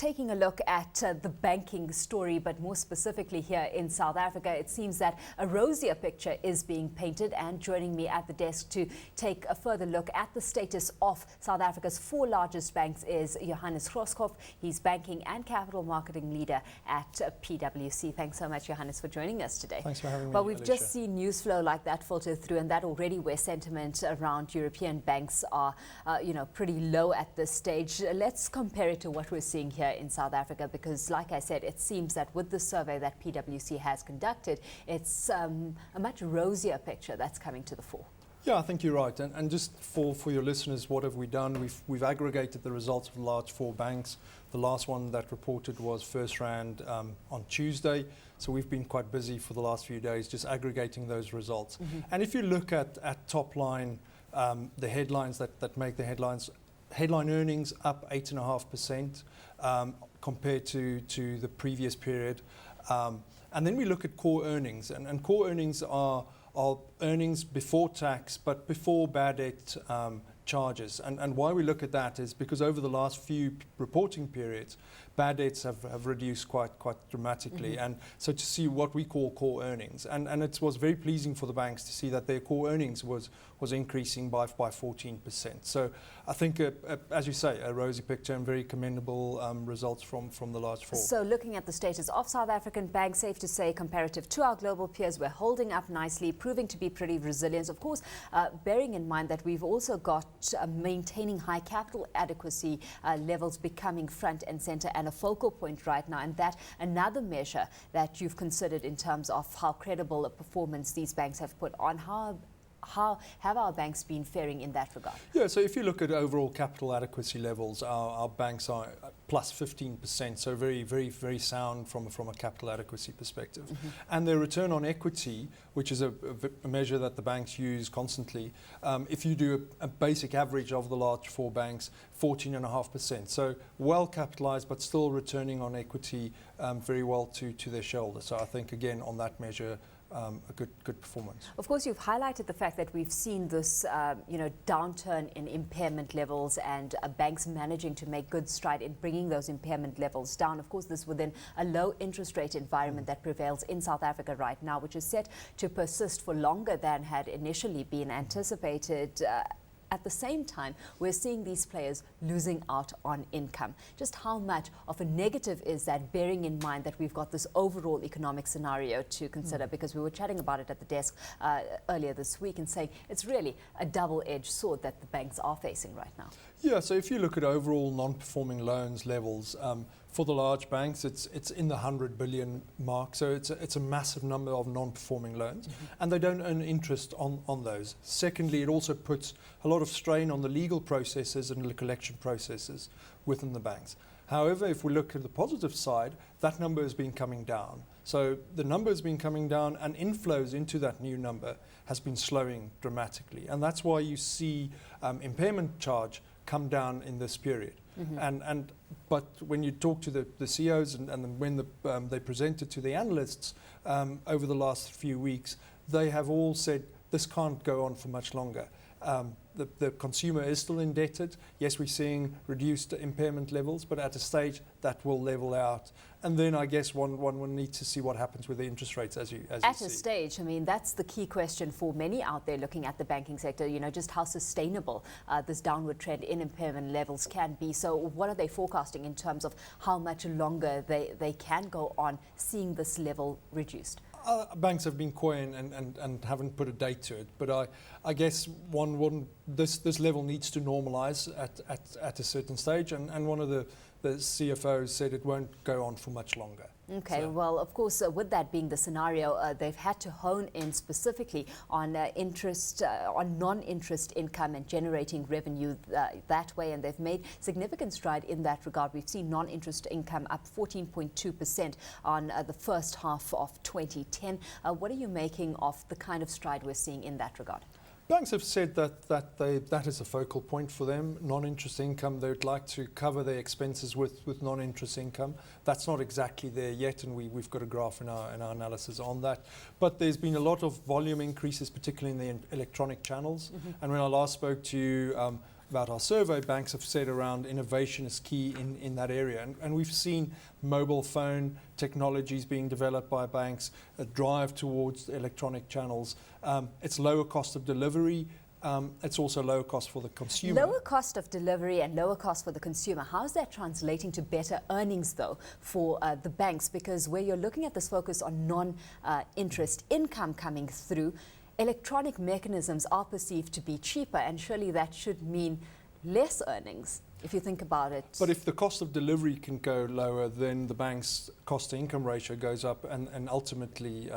taking a look at the banking story, but more specifically here in South Africa, it seems that a rosier picture is being painted. And joining me at the desk to take a further look at the status of South Africa's four largest banks is Johannes Grosskopf. He's banking and capital marketing leader at PwC. Thanks so much, Johannes, for joining us today. Thanks for having me, Well, we've Alishia. just seen news flow like that filter through, and that already where sentiment around European banks are, pretty low at this stage. Let's compare it to what we're seeing here in South Africa, because like I said, it seems that with the survey that PwC has conducted, it's a much rosier picture that's coming to the fore. Yeah, I think you're right. And just for your listeners, what have we done? We've aggregated the results of the large four banks. The last one that reported was First Rand on Tuesday. So we've been quite busy for the last few days just aggregating those results. And if you look at top line, the headlines that make the headlines, headline earnings up 8.5% compared to the previous period. And then we look at core earnings, and core earnings are earnings before tax, but before bad debt charges. And why we look at that is because over the last few reporting periods, bad debts have reduced quite dramatically. And so to see what we call core earnings, and it was very pleasing for the banks to see that their core earnings was increasing by 14%. So I think, as you say, a rosy picture and very commendable results from the large four. So looking at the status of South African banks, safe to say, comparative to our global peers, we're holding up nicely, proving to be pretty resilient. Of course, bearing in mind that we've also got maintaining high capital adequacy levels becoming front and center and a focal point right now, and that another measure that you've considered in terms of how credible a performance these banks have put on. How have our banks been faring in that regard? Yeah, so if you look at overall capital adequacy levels, our banks are plus 15%, so very, very, very sound from a capital adequacy perspective. And their return on equity, which is a measure that the banks use constantly, if you do a basic average of the large four banks, 14.5%. So well capitalized, but still returning on equity very well to their shareholders. So I think, again, on that measure, a good performance. Of course, you've highlighted the fact that we've seen this, downturn in impairment levels and banks managing to make good stride in bringing those impairment levels down. Of course, this within a low interest rate environment that prevails in South Africa right now, which is set to persist for longer than had initially been anticipated. At the same time, we're seeing these players losing out on income. Just how much of a negative is that, bearing in mind that we've got this overall economic scenario to consider? Because we were chatting about it at the desk earlier this week and saying it's really a double-edged sword that the banks are facing right now. Yeah, so if you look at overall non-performing loans levels, for the large banks, it's in the 100 billion mark. So it's a massive number of non-performing loans, and they don't earn interest on those. Secondly, it also puts a lot of strain on the legal processes and the collection processes within the banks. However, if we look at the positive side, that number has been coming down. So the number has been coming down, and inflows into that new number has been slowing dramatically. And that's why you see impairment charge come down in this period. But when you talk to the CEOs and when they presented to the analysts over the last few weeks, they have all said this can't go on for much longer. The consumer is still indebted. Yes, we're seeing reduced impairment levels, but at a stage that will level out. And then I guess one will need to see what happens with the interest rates as you see. At a stage, I mean, that's the key question for many out there looking at the banking sector, just how sustainable this downward trend in impairment levels can be. So what are they forecasting in terms of how much longer they can go on seeing this level reduced? Banks have been coy and haven't put a date to it, but I guess this level needs to normalise at a certain stage, and one of the CFOs said it won't go on for much longer. Okay, So. well, of course, with that being the scenario, they've had to hone in specifically on on non-interest income and generating revenue that way, and they've made significant stride in that regard. We've seen non-interest income up 14.2% on the first half of 2010. What are you making of the kind of stride we're seeing in that regard? Banks have said that is a focal point for them. Non-interest income, they would like to cover their expenses with non-interest income. That's not exactly there yet, and we've got a graph in our analysis on that. But there's been a lot of volume increases, particularly in the electronic channels. And when I last spoke to you, about our survey, banks have said around innovation is key in that area. And we've seen mobile phone technologies being developed by banks, a drive towards electronic channels. It's lower cost of delivery. It's also lower cost for the consumer. Lower cost of delivery and lower cost for the consumer. How is that translating to better earnings, though, for the banks? Because where you're looking at this focus on non-interest income coming through, electronic mechanisms are perceived to be cheaper, and surely that should mean less earnings, if you think about it. But if the cost of delivery can go lower, then the bank's cost-to-income ratio goes up, and ultimately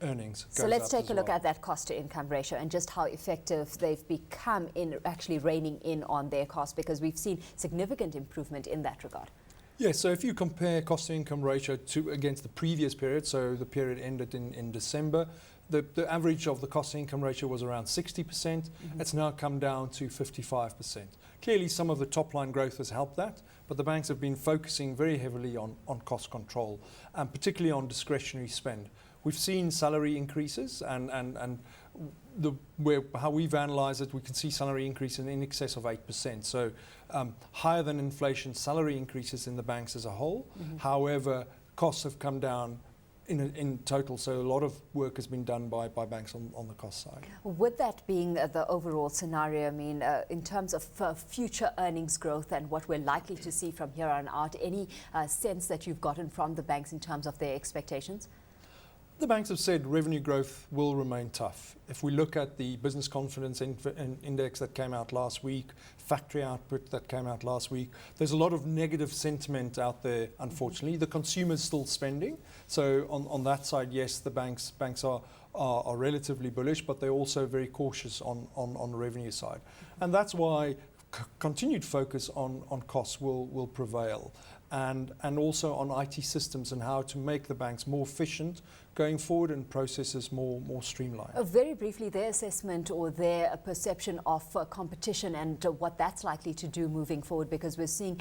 earnings goes up. So let's take a look at that cost-to-income ratio and just how effective they've become in actually reining in on their costs, because we've seen significant improvement in that regard. Yeah, so if you compare cost-to-income ratio against the previous period, so the period ended in December, the average of the cost-to-income ratio was around 60%. It's now come down to 55%. Clearly, some of the top-line growth has helped that, but the banks have been focusing very heavily on cost control, and particularly on discretionary spend. We've seen salary increases, and how we've analysed it, we can see salary increase in excess of 8%. So higher than inflation salary increases in the banks as a whole. However, costs have come down in total, so a lot of work has been done by banks on the cost side. With that being the overall scenario, I mean, in terms of future earnings growth and what we're likely to see from here on out, any sense that you've gotten from the banks in terms of their expectations? The banks have said revenue growth will remain tough. If we look at the business confidence index that came out last week, factory output that came out last week, there's a lot of negative sentiment out there, unfortunately. The consumer's still spending. So on that side, yes, the banks are relatively bullish, but they're also very cautious on the revenue side. And that's why continued focus on costs will prevail. And also on IT systems and how to make the banks more efficient going forward and processes more streamlined. Very briefly, their assessment or their perception of competition and what that's likely to do moving forward, because we're seeing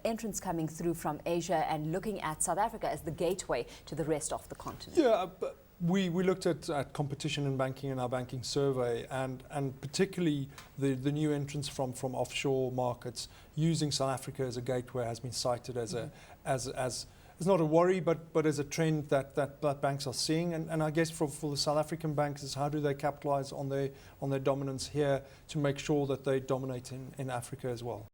entrants coming through from Asia and looking at South Africa as the gateway to the rest of the continent. Yeah, but we looked at competition in banking in our banking survey, and particularly the new entrants from offshore markets using South Africa as a gateway has been cited as it's not a worry, but as a trend that banks are seeing. And I guess for the South African banks is how do they capitalize on their dominance here to make sure that they dominate in Africa as well.